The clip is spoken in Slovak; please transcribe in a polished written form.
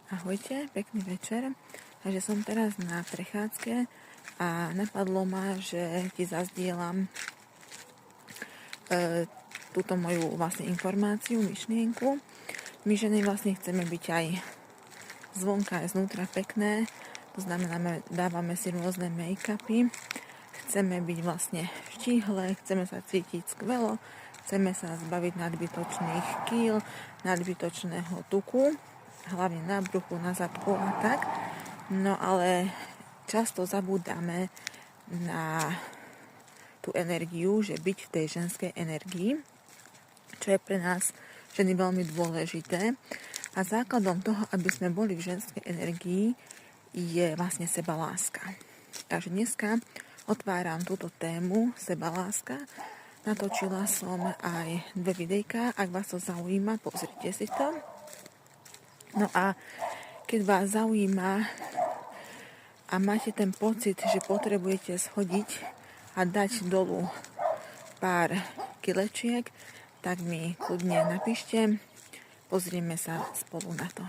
Ahojte, pekný večer. Takže som teraz na prechádzke a napadlo ma, že ti zazdielam túto moju vlastne informáciu, myšlienku. My ženy vlastne chceme byť aj zvonka, aj znútra pekné, to znamená, dávame si rôzne make-upy, chceme byť vlastne štíhle, chceme sa cítiť skvelo, chceme sa zbaviť nadbytočných kíl, nadbytočného tuku, hlavne na bruchu, na zadku a tak. No ale často zabúdame na tú energiu, že byť v tej ženskej energii, čo je pre nás ženy veľmi dôležité. A základom toho, aby sme boli v ženskej energii, je vlastne sebaláska. Takže dneska otváram túto tému sebaláska. Natočila som aj 2 videjka, ak vás to zaujíma, pozrite si to. No a keď vás zaujíma a máte ten pocit, že potrebujete schodiť a dať dolu pár kilečiek, tak mi kľudne napíšte, pozrieme sa spolu na to.